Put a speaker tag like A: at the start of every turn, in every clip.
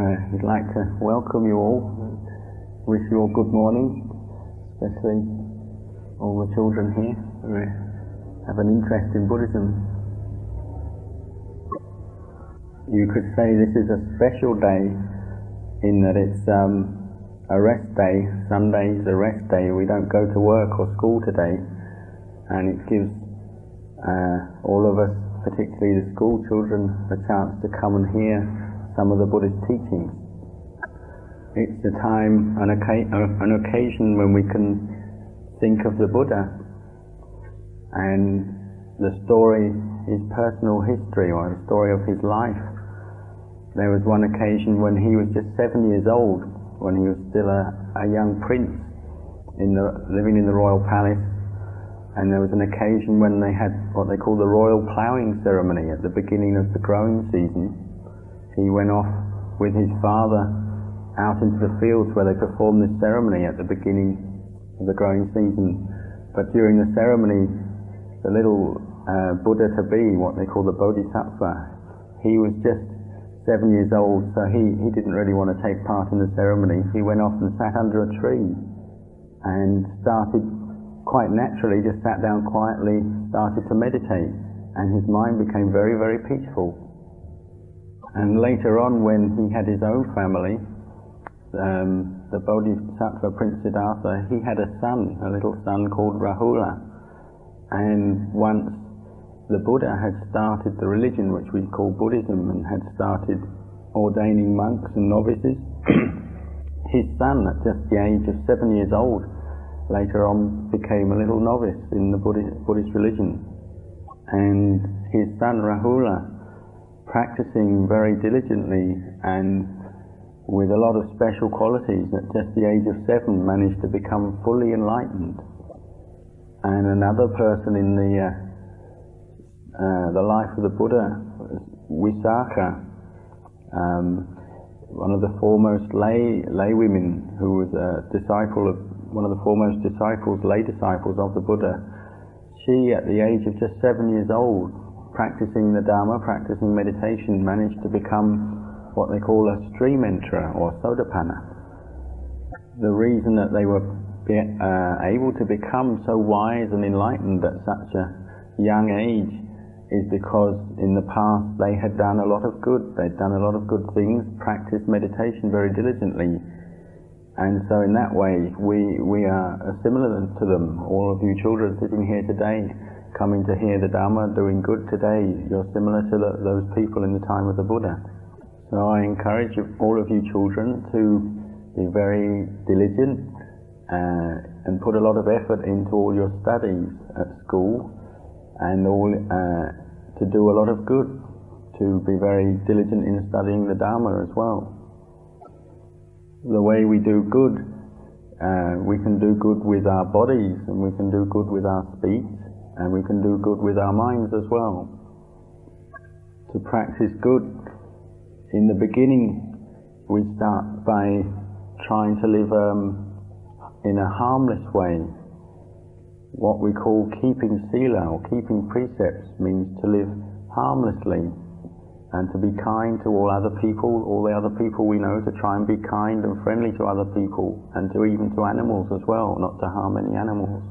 A: We'd like to welcome you all, wish you all good morning, especially all the children here who have an interest in Buddhism. You could say this is a special day in that it's a rest day. Sunday is a rest day. We don't go to work or school today, and it gives all of us, particularly the school children, a chance to come and hear some of the Buddhist teachings. It's a time, an occasion when we can think of the Buddha, and the story, his personal history or the story of his life. There was one occasion when he was just 7 years old, when he was still a young prince living in the royal palace, and there was an occasion when they had what they call the royal ploughing ceremony at the beginning of the growing season. He went off with his father out into the fields where they performed this ceremony at the beginning of the growing season. But during the ceremony, the little Buddha-to-be, what they call the Bodhisattva, he was just 7 years old, so he didn't really want to take part in the ceremony. He went off and sat under a tree and started quite naturally, just sat down quietly, started to meditate, and his mind became very, very peaceful. And later on, when he had his own family, the Bodhisattva Prince Siddhartha, he had a son, a little son called Rahula. And once the Buddha had started the religion which we call Buddhism and had started ordaining monks and novices, his son, at just the age of 7 years old, later on became a little novice in the Buddhist religion. And his son Rahula, practicing very diligently and with a lot of special qualities, at just the age of 7 managed to become fully enlightened. And another person in the life of the Buddha was Visakha, one of the foremost lay women, who was a disciple of one of the foremost lay disciples of the Buddha. She, at the age of just 7 years old, practicing the Dharma, practicing meditation, managed to become what they call a stream enterer or sotapanna. The reason that they were able to become so wise and enlightened at such a young age is because in the past they had done a lot of good. They'd done a lot of good things, practiced meditation very diligently, and so in that way we are similar to them. All of you children sitting here today, coming to hear the Dhamma, doing good today, you're similar to those people in the time of the Buddha. So I encourage all of you children to be very diligent and put a lot of effort into all your studies at school, and to do a lot of good, to be very diligent in studying the Dhamma as well. The way we do good, we can do good with our bodies, and we can do good with our speech, and we can do good with our minds as well. To practice good, in the beginning we start by trying to live in a harmless way. What we call keeping Sila, or keeping precepts, means to live harmlessly and to be kind to all the other people we know, to try and be kind and friendly to other people, and even to animals as well, not to harm any animals.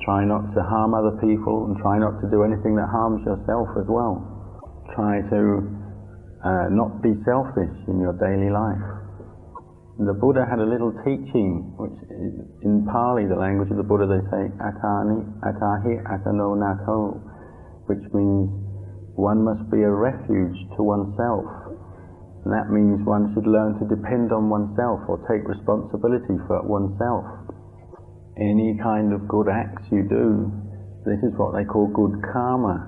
A: Try not to harm other people, and try not to do anything that harms yourself as well. Try to not be selfish in your daily life. The Buddha had a little teaching, which is, in Pali, the language of the Buddha, they say atahi atano nato, which means one must be a refuge to oneself. And that means one should learn to depend on oneself, or take responsibility for oneself. Any kind of good acts you do, this is what they call good karma,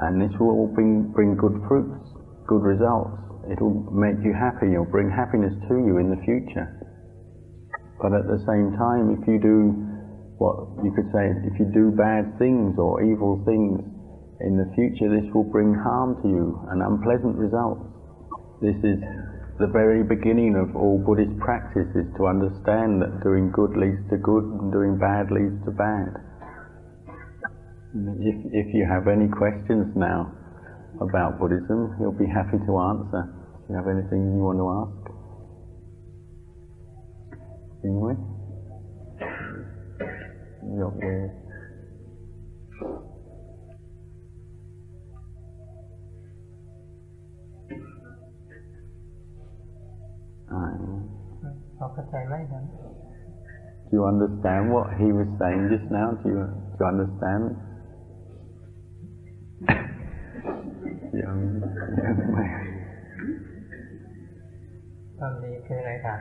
A: and this will bring good fruits, good results. It'll make you happy, or bring happiness to you in the future. But at the same time, if you do what you could say, if you do bad things or evil things in the future, this will bring harm to you and unpleasant results. This is the very beginning of all Buddhist practice, is to understand that doing good leads to good and doing bad leads to bad. If you have any questions now about Buddhism, he'll be happy to answer. If you have anything you want to ask. จริงไหมยกมือ
B: เข้าใจไหมครับ
A: Do you understand what he was saying just now? Do you understand? ยังไม่
B: ตอนนี้คืออะไรถาม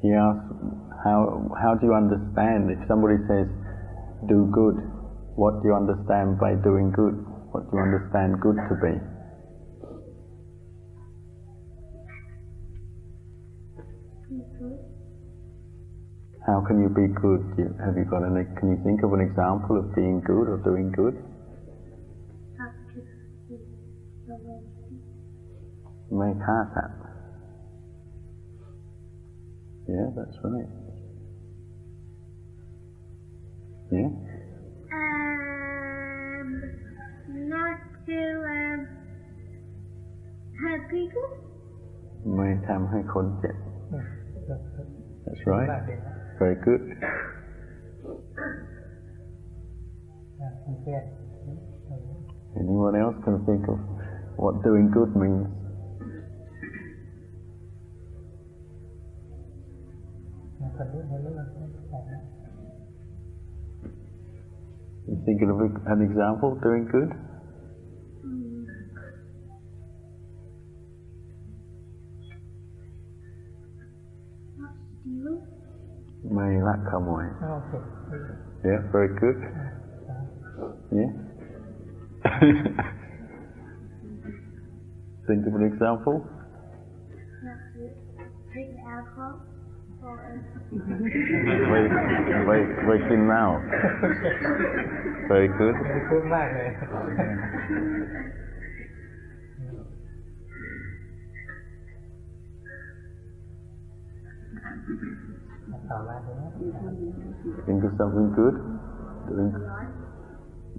A: He asked, how do you understand? If somebody says, do good, what do you understand by doing good? What do you understand good to be? How can you be good? Can you think of an example of being good or doing good? ไม่ฆ่าสัตว์ Yeah, that's right. Yeah?
C: Not to hurt people?
A: ไม่ทำให้คนเจ็บ That's right. Very good. Anyone else can think of what doing good means? You think of an example doing good?
C: Not stealing?
A: ไม่ลักขโมย
B: Okay.
A: Yeah, very good. Yeah. Think of an example.
C: Not to drink alcohol? Or
A: ไว้กินเหล้า Very good.
B: พูดมากเลยต่อมาเลย
A: Think of something good. Doing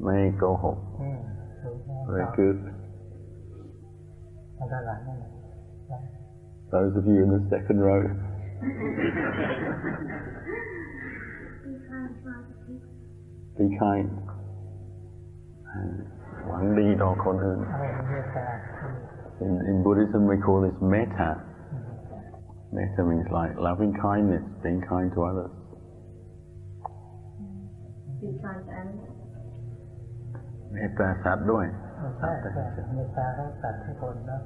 A: ไม่โกหก Very good.
B: ด้านหลังนั่น
A: Those of you in the second row.
C: be kind to other people.
A: Be kind. หวังดีต่อคนอื่น In Buddhism we call this metta. Metta means like loving kindness, being kind to others.
C: Be kind to others.
A: เมตตาสัตว์ด้วย
B: ใช่เมตตาทั้งสัตว์ทุกคนนะ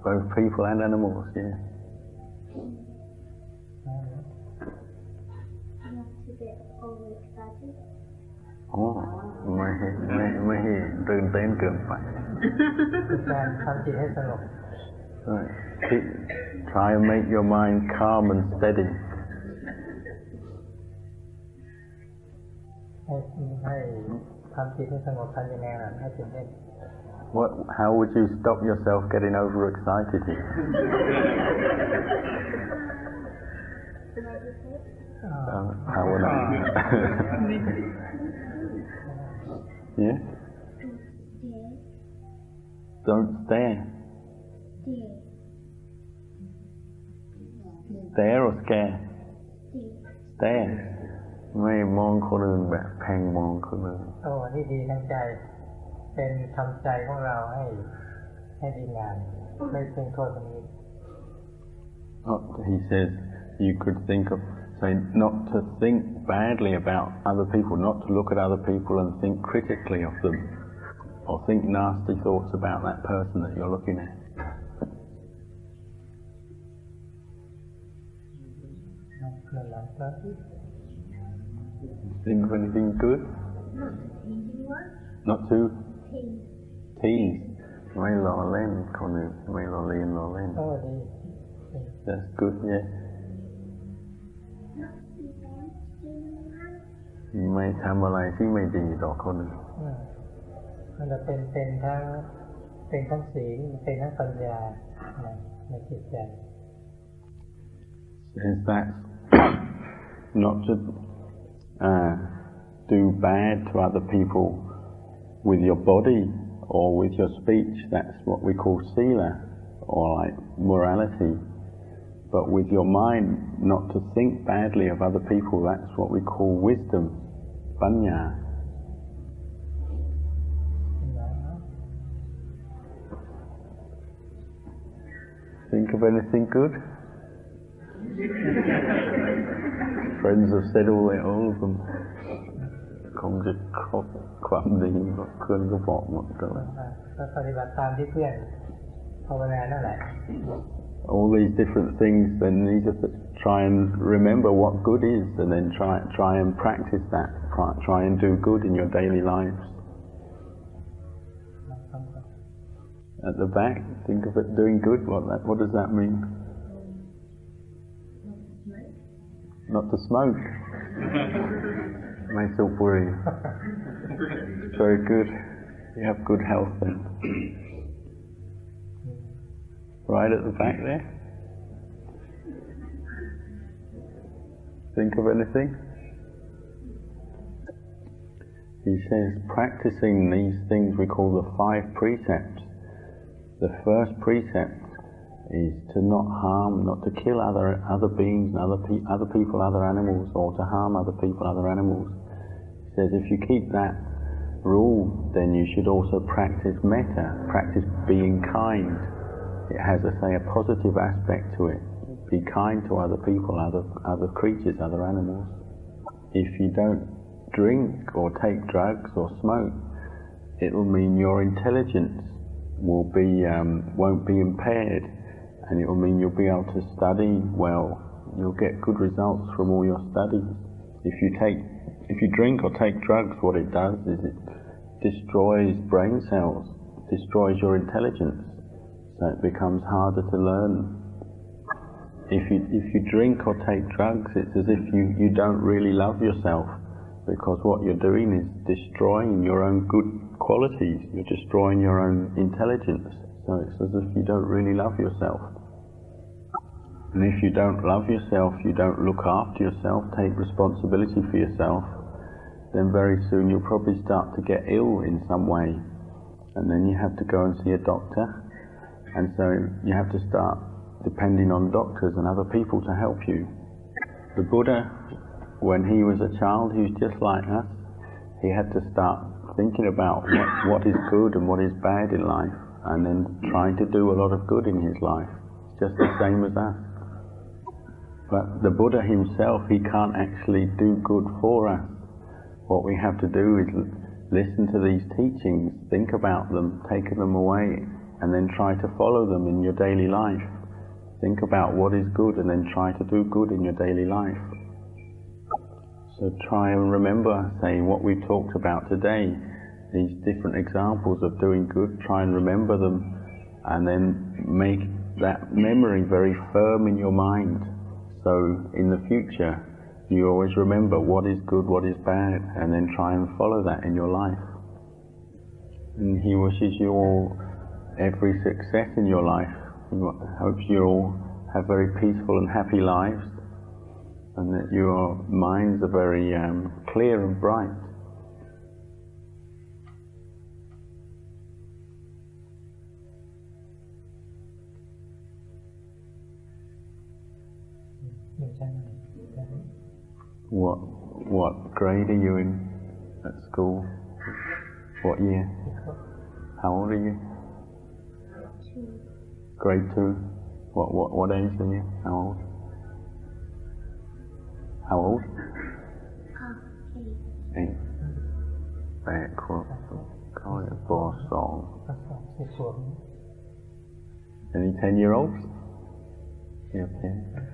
A: Both people and animals, yeah.
C: Not to get overexcited.
A: อ๋อไม่ให้ตื่นเต้นเกินไป
B: การทำจิตให้สงบ
A: Right. Try and make your mind calm and steady.
B: ให้ทำจิตให้สงบทำยังไงล่ะให้ตื่นเต้น
A: How would you stop yourself getting overexcited here? How would I? Yeah? Don't stare. Stare or scare? Stare. ไม่มองคนอื่นแบบแพงมองคนอื่น
B: โอ้นี่ดีทั้งใจเป็นทำใจของเราให้ดีงามไม่เพ่งโทษคนอื่น
A: He says you could think of, say, not to think badly about other people, not to look at other people and think critically of them, or think nasty thoughts about that person that you're looking at. Think of anything good? Not to tease. ไม่ล้อเล่นคนอื่นไม่ล้อเล่น
B: โอ้ดี
A: That's good, yeah. ไม่ทำอะไรที่ไม่ดีต่อคนอื่น
B: มันจะเป็นทั้งศีลเป็นทั้งปัญญาในจิตใจ
A: Is that not to do bad to other people with your body or with your speech? That's what we call Sila, or like morality. but with your mind not to think badly of other people. That's what we call wisdom, panya. Think of anything good? Friends have said all of them. คงจะครบความดีเพื่อนก็บอกหมดแล้ว
B: ก็ปฏิบัติตามที่เพื่อนภาวนานั่นแหละ
A: All these different things, then you just try and remember what good is, and then try and practice that. Try and do good in your daily lives. At the back, think of it doing good. What does that mean? Not to smoke. Maisopuri. Very good. You have good health then. Right at the back there. Think of anything? He says, practicing these things we call the 5 precepts. The first precept is to not harm, not to kill other beings, other people, other animals, or to harm other people, other animals. He says if you keep that rule, then you should also practice metta, practice being kind. It has, a positive aspect to it. Be kind to other people, other creatures, other animals. If you don't drink or take drugs or smoke, it will mean your intelligence won't be impaired, and it will mean you'll be able to study well. You'll get good results from all your studies. If you drink or take drugs, what it does is it destroys brain cells, destroys your intelligence, so it becomes harder to learn. If you drink or take drugs, it's as if you don't really love yourself, because what you're doing is destroying your own good qualities, you're destroying your own intelligence, so it's as if you don't really love yourself. And if you don't love yourself, you don't look after yourself, take responsibility for yourself, then very soon you'll probably start to get ill in some way, and then you have to go and see a doctor, and so you have to start depending on doctors and other people to help you. The Buddha, when he was a child, he was just like us. He had to start thinking about what is good and what is bad in life, and then trying to do a lot of good in his life, just the same as us. But the Buddha himself, he can't actually do good for us. What we have to do is listen to these teachings, think about them, take them away, and then try to follow them in your daily life. Think about what is good and then try to do good in your daily life. So try and remember, say, what we've talked about today, these different examples of doing good, try and remember them, and then make that memory very firm in your mind. So in the future, you always remember what is good, what is bad, and then try and follow that in your life. And he wishes you all every success in your life. He hopes you all have very peaceful and happy lives, and that your minds are very clear and bright. What grade are you in at school? What year? How old are you?
C: 2.
A: Grade 2. What age are you? How old? How old? 8. 8 ขวบเข้าเรียนป. 2. Any 10-year-olds? Yeah, 10.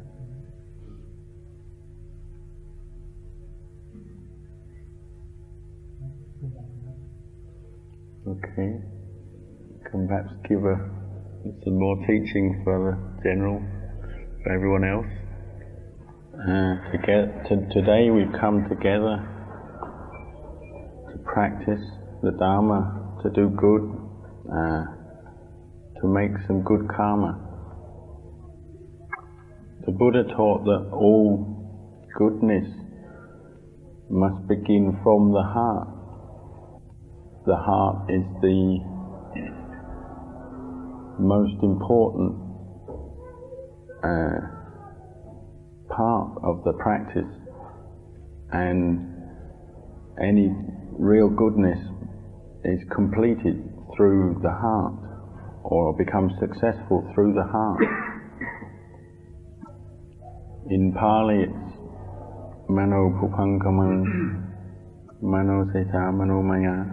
A: Okay. Can perhaps give some more teaching for the general, for everyone else. Today we've come together to practice the Dharma, to do good, to make some good karma. The Buddha taught that all goodness must begin from the heart. The heart is the most important part of the practice, and any real goodness is completed through the heart, or becomes successful through the heart. In Pali it's Mano Pupankamang, Mano Seta, Mano Maya.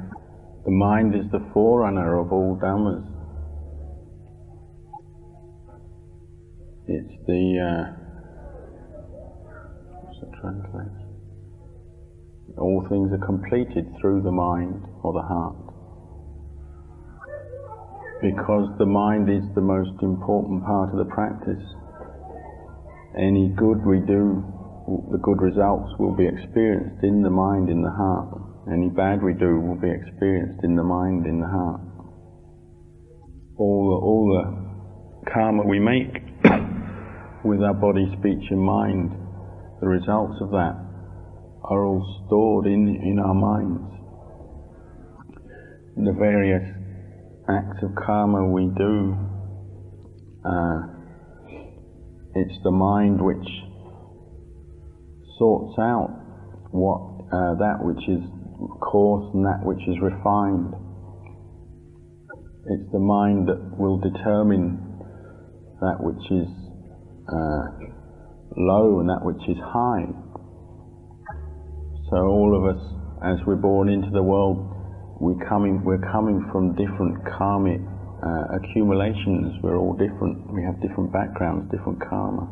A: The mind is the forerunner of all dhammas. It's the what's the translation? All things are completed through the mind or the heart. Because the mind is the most important part of the practice, any good we do, the good results will be experienced in the mind, in the heart. Any bad we do will be experienced in the mind, in the heart. All the karma we make with our body, speech and mind, the results of that are all stored in our minds. The various acts of karma we do, it's the mind which sorts out what that which is coarse and that which is refined. It's the mind that will determine that which is low and that which is high. So all of us, as we're born into the world, we're coming from different karmic accumulations. We're all different. We have different backgrounds, different karma.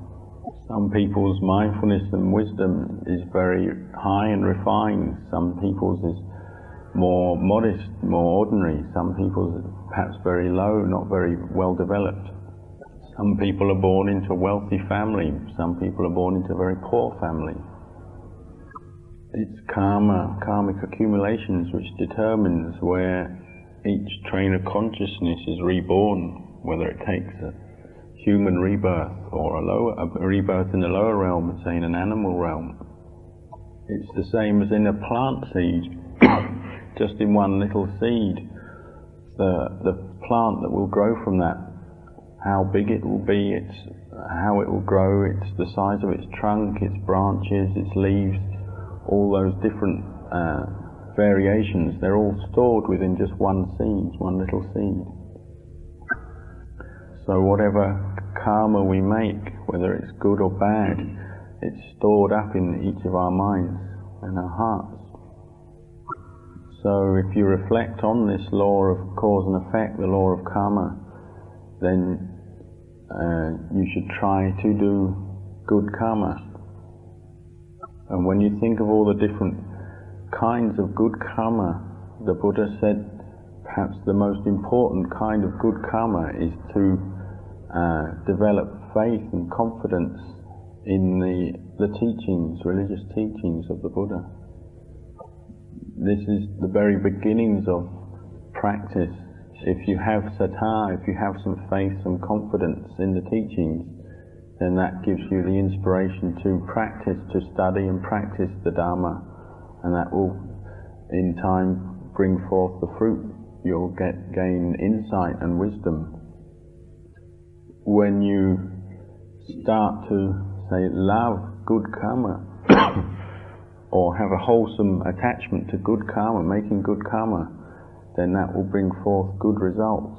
A: Some people's mindfulness and wisdom is very high and refined. Some people's is more modest, more ordinary. Some people's perhaps very low, not very well developed. Some people are born into a wealthy family. Some people are born into a very poor family. It's karmic accumulations which determines where each train of consciousness is reborn, whether it takes a human rebirth or a rebirth in the lower realm, say in an animal realm. It's the same as in a plant seed. Just in one little seed, the plant that will grow from that, how big it will be, it's how it will grow, it's the size of its trunk, its branches, its leaves, all those different variations, they're all stored within just one seed, one little seed. So whatever karma we make, whether it's good or bad, it's stored up in each of our minds and our hearts. So if you reflect on this law of cause and effect, the law of karma, then you should try to do good karma. And when you think of all the different kinds of good karma, the Buddha said perhaps the most important kind of good karma is to develop faith and confidence in the teachings, religious teachings of the Buddha. This is the very beginnings of practice. If you have saddha, if you have some faith, some confidence in the teachings, then that gives you the inspiration to practice, to study and practice the Dharma, and that will in time bring forth the fruit. You'll gain insight and wisdom. When you start to, say, love good karma, or have a wholesome attachment to good karma, making good karma, then that will bring forth good results.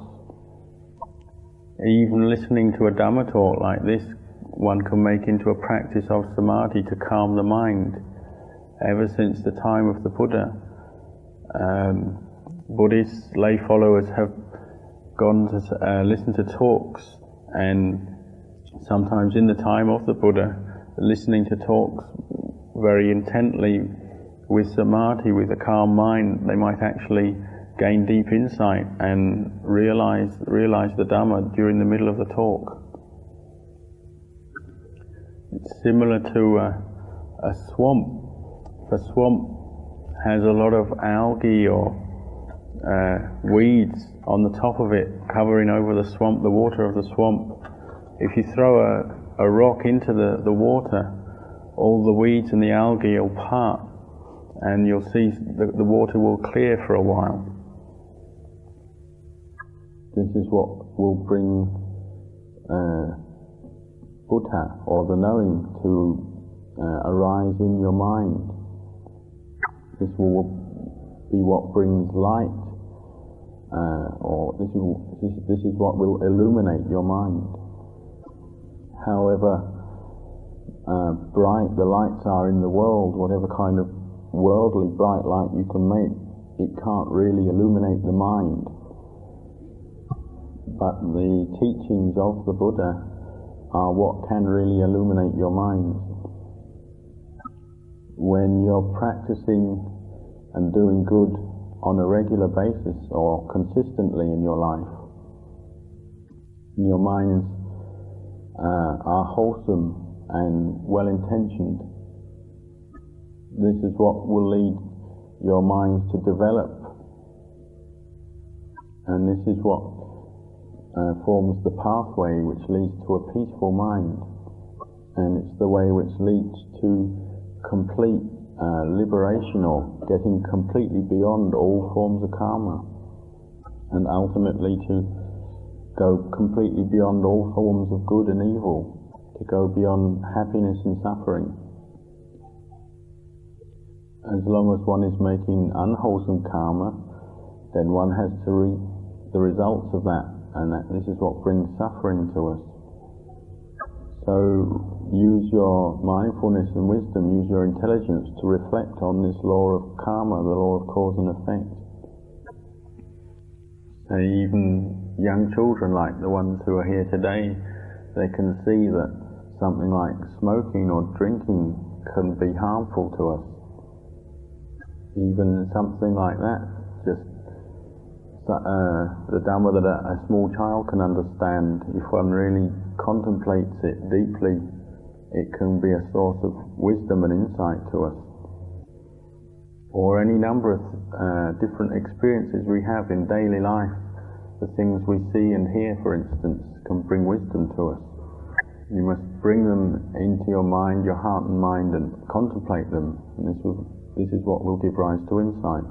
A: Even listening to a Dhamma talk like this, one can make into a practice of samadhi to calm the mind. Ever since the time of the Buddha, Buddhist lay followers have gone to listen to talks, and sometimes in the time of the Buddha, listening to talks very intently with samadhi, with a calm mind, they might actually gain deep insight and realize the Dhamma during the middle of the talk. It's similar to a swamp. If a swamp has a lot of algae or weeds on the top of it, covering over the swamp, the water of the swamp, if you throw a rock into the water, all the weeds and the algae will part, and you'll see the water will clear for a while. This is what will bring Buddha, or the knowing, to arise in your mind. This will be what brings light, or this is what will illuminate your mind. However bright the lights are in the world, whatever kind of worldly bright light you can make, it can't really illuminate the mind. But the teachings of the Buddha are what can really illuminate your mind. When you're practicing and doing good on a regular basis or consistently in your life, your minds are wholesome and well-intentioned, this is what will lead your minds to develop, and this is what forms the pathway which leads to a peaceful mind, and it's the way which leads to complete liberation, or getting completely beyond all forms of karma, and ultimately to go completely beyond all forms of good and evil, to go beyond happiness and suffering. As long as one is making unwholesome karma, then one has to reap the results of that, and this is what brings suffering to us. So use your mindfulness and wisdom, use your intelligence to reflect on this law of karma, the law of cause and effect. So even young children, like the ones who are here today, they can see that something like smoking or drinking can be harmful to us. Even something like that, just the Dhamma that a small child can understand, if one really contemplates it deeply, it can be a source of wisdom and insight to us. Or any number of different experiences we have in daily life, the things we see and hear, for instance, can bring wisdom to us. You must bring them into your mind, your heart and mind, and contemplate them. And this is what will give rise to insight.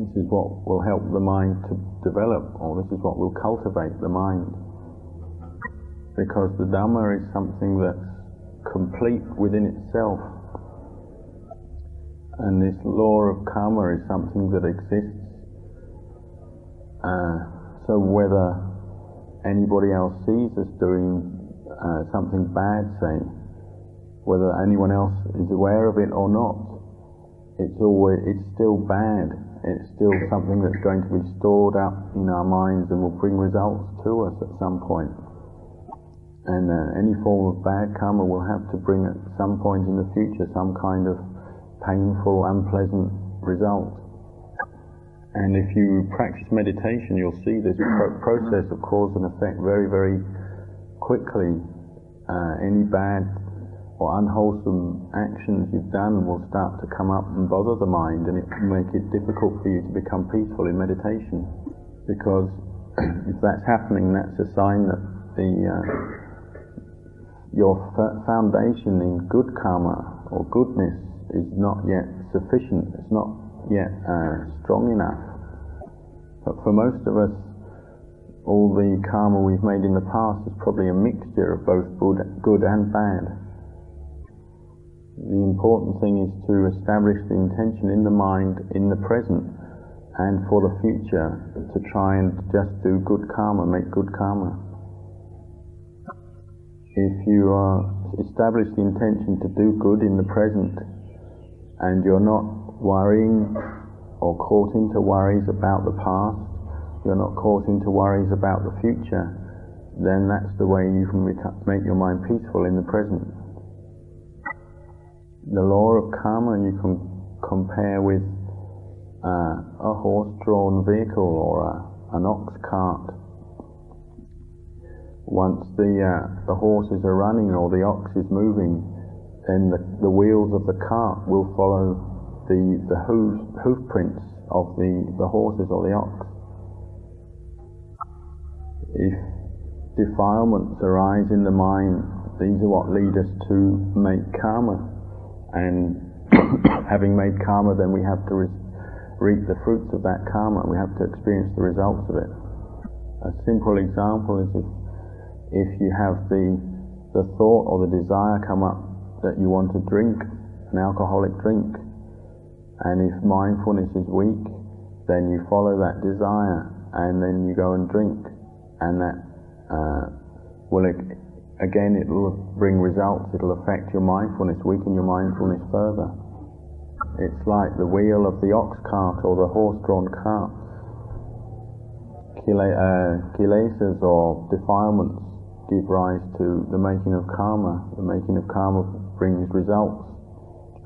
A: This is what will help the mind to develop, or this is what will cultivate the mind. Because the Dhamma is something that's complete within itself. And this law of karma is something that exists. So whether anybody else sees us doing something bad, say, whether anyone else is aware of it or not, it's still bad. It's still something that's going to be stored up in our minds and will bring results to us at some point. And any form of bad karma will have to bring at some point in the future some kind of painful, unpleasant result. And if you practice meditation, you'll see this process of cause and effect very, very quickly. Any bad or unwholesome actions you've done will start to come up and bother the mind, and it will make it difficult for you to become peaceful in meditation. Because if that's happening, that's a sign that your foundation in good karma or goodness is not yet sufficient, it's not yet strong enough. But for most of us, all the karma we've made in the past is probably a mixture of both good and bad. The important thing is to establish the intention in the mind, in the present, and for the future, to try and just do good karma, make good karma. If you establish the intention to do good in the present, and you're not worrying or caught into worries about the past, you're not caught into worries about the future, then that's the way you can make your mind peaceful in the present. The law of karma you can compare with a horse-drawn vehicle or an ox cart. Once the horses are running or the ox is moving, then the wheels of the cart will follow the hoof prints of the horses or the ox. If defilements arise in the mind, these are what lead us to make karma, and having made karma, then we have to reap the fruits of that karma. We have to experience the results of it. A simple example is if you have the the thought or the desire come up that you want to drink an alcoholic drink, and if mindfulness is weak, then you follow that desire and then you go and drink, and that will again, it will bring results. It will affect your mindfulness, weaken your mindfulness further. It's like the wheel of the ox cart or the horse-drawn cart. Kilesas or defilements give rise to the making of karma. The making of karma brings results,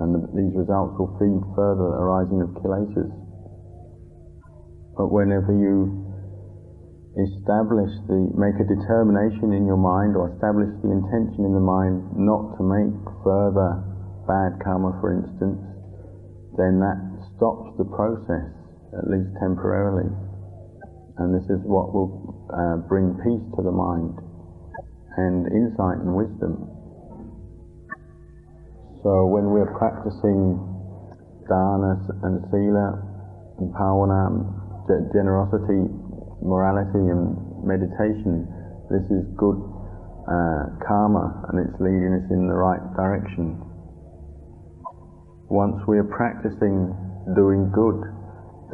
A: and these results will feed further the arising of kilesas. But whenever you make a determination in your mind, or establish the intention in the mind not to make further bad karma, for instance, then that stops the process, at least temporarily. And this is what will bring peace to the mind and insight and wisdom. So when we're practicing dana and sila and pāvana, generosity, morality and meditation, this is good karma, and it's leading us in the right direction. Once we are practicing doing good,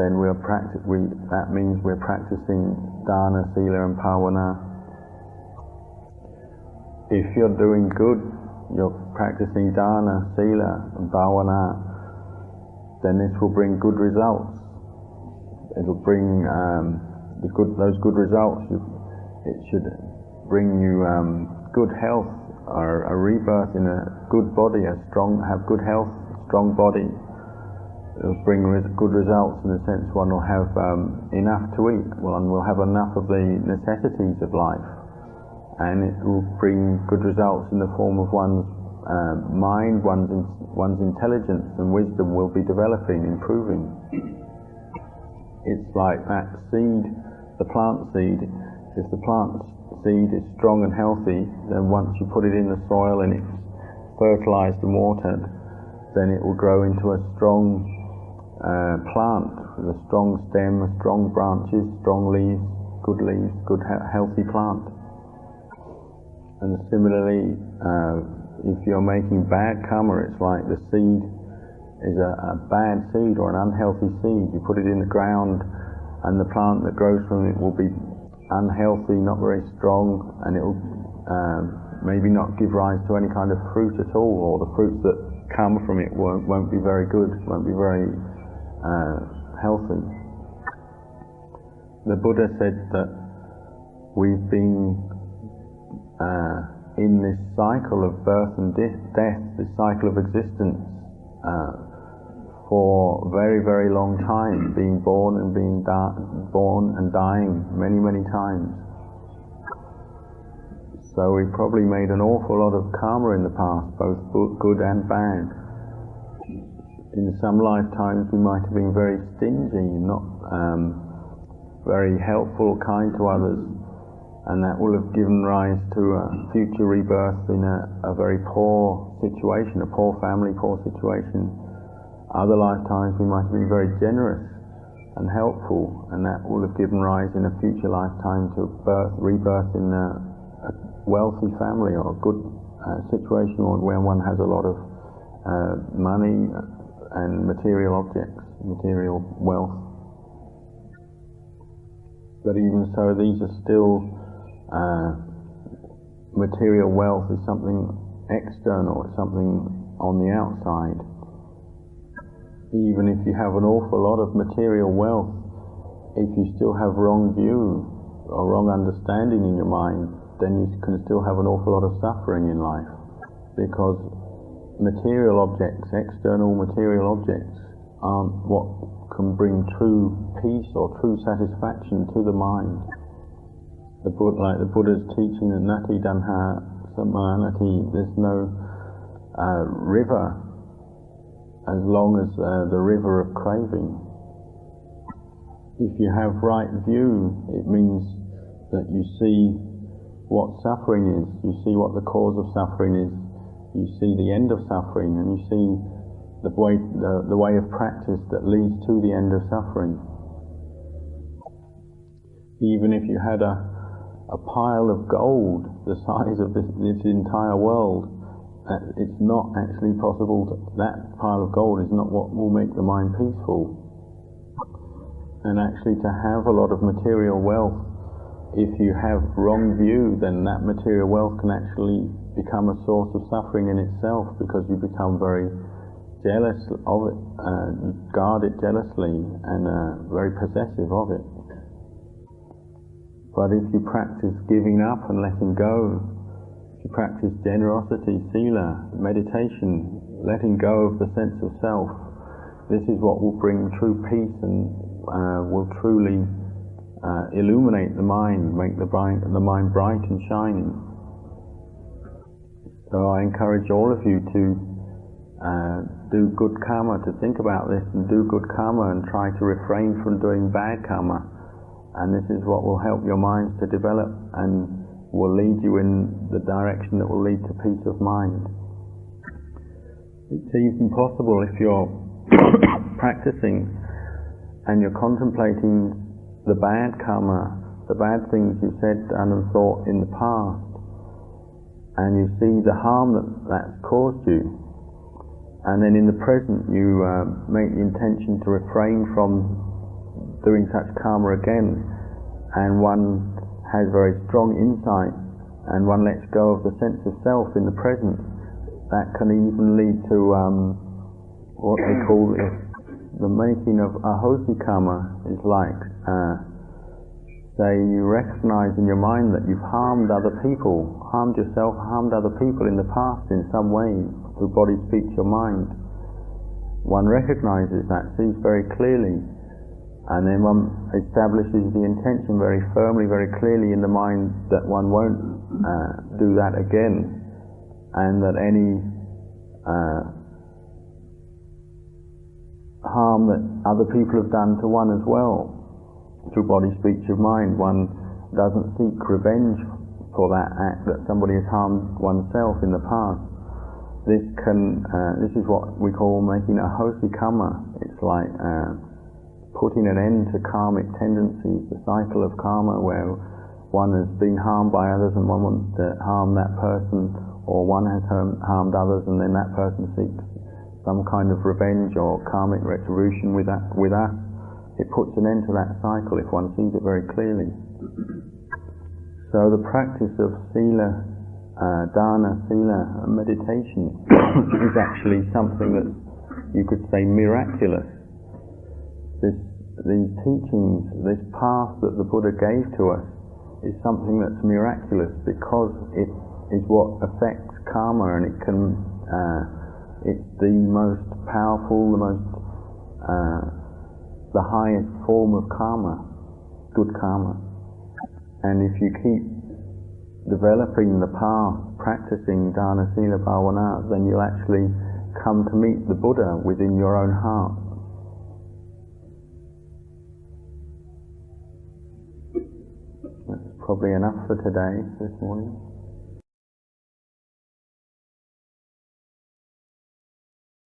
A: then that means we're practicing dana, sila and pāvana. If you're doing good, you're practicing dana, sila and pāvana, then this will bring good results. It'll bring those good results. It should bring you good health, or a rebirth in a good body, have good health, strong body. It'll bring good results in the sense one will have enough to eat, one will have enough of the necessities of life, and it will bring good results in the form of one's mind, one's intelligence and wisdom will be developing, improving. It's like that seed, the plant seed. If the plant seed is strong and healthy, then once you put it in the soil and it's fertilized and watered, then it will grow into a strong plant with a strong stem, strong branches, strong leaves, good healthy plant. And similarly, if you're making bad karma, it's like the seed is a bad seed or an unhealthy seed. You put it in the ground, and the plant that grows from it will be unhealthy, not very strong, and it will maybe not give rise to any kind of fruit at all, or the fruits that come from it won't be very good, won't be very healthy. The Buddha said that we've been in this cycle of birth and death, this cycle of existence, for a very, very long time, being born and dying many, many times. So we probably made an awful lot of karma in the past, both good and bad. In some lifetimes we might have been very stingy, not very helpful, kind to others, and that will have given rise to a future rebirth in a very poor situation, a poor family, poor situation. Other lifetimes we might have been very generous and helpful, and that will have given rise in a future lifetime to rebirth in a wealthy family, or a good situation where one has a lot of money and material objects, material wealth. But even so, these are still material wealth is something external, it's something on the outside. Even if you have an awful lot of material wealth, if you still have wrong view or wrong understanding in your mind, then you can still have an awful lot of suffering in life, because material objects, external material objects, aren't what can bring true peace or true satisfaction to the mind. Like the Buddha's teaching, that nati danha samanati, there's no river as long as the river of craving. If you have right view, it means that you see what suffering is, you see what the cause of suffering is, you see the end of suffering, and you see the way of practice that leads to the end of suffering. Even if you had a a pile of gold the size of this entire world. It's not actually possible that pile of gold is not what will make the mind peaceful. And actually to have a lot of material wealth, if you have wrong view, then that material wealth can actually become a source of suffering in itself, because you become very jealous of it, you guard it jealously and very possessive of it. But if you practice giving up and letting go, if you practice generosity, Sila, meditation, letting go of the sense of self, this is what will bring true peace and will truly illuminate the mind, make the mind bright and shining. So I encourage all of you to do good karma, to think about this and do good karma and try to refrain from doing bad karma. And this is what will help your minds to develop and will lead you in the direction that will lead to peace of mind. It's even possible if you're practicing and you're contemplating the bad karma, the bad things you said, done and thought in the past, and you see the harm that's caused you, and then in the present you make the intention to refrain from doing such karma again, and one has very strong insight and one lets go of the sense of self in the present, that can even lead to what they call the making of ahosi karma. Is like say you recognize in your mind that you've harmed other people, harmed yourself, harmed other people in the past in some way through body, speech or mind. One recognizes that, sees very clearly, and then one establishes the intention very firmly, very clearly in the mind that one won't do that again, and that any harm that other people have done to one as well, through body, speech or mind, one doesn't seek revenge for that act that somebody has harmed oneself in the past. This is what we call making a ahosi karma. It's like putting an end to karmic tendencies, the cycle of karma where one has been harmed by others and one wants to harm that person, or one has harmed others and then that person seeks some kind of revenge or karmic retribution with us. It puts an end to that cycle if one sees it very clearly. So the practice of sila, dana, sila, and meditation is actually something that you could say miraculous. These teachings, this path that the Buddha gave to us is something that's miraculous, because it is what affects karma, and it can it's the most powerful, the highest form of karma, good karma. And if you keep developing the path, practicing dana, sila, bhavana, then you'll actually come to meet the Buddha within your own heart. That's probably enough for today, this morning.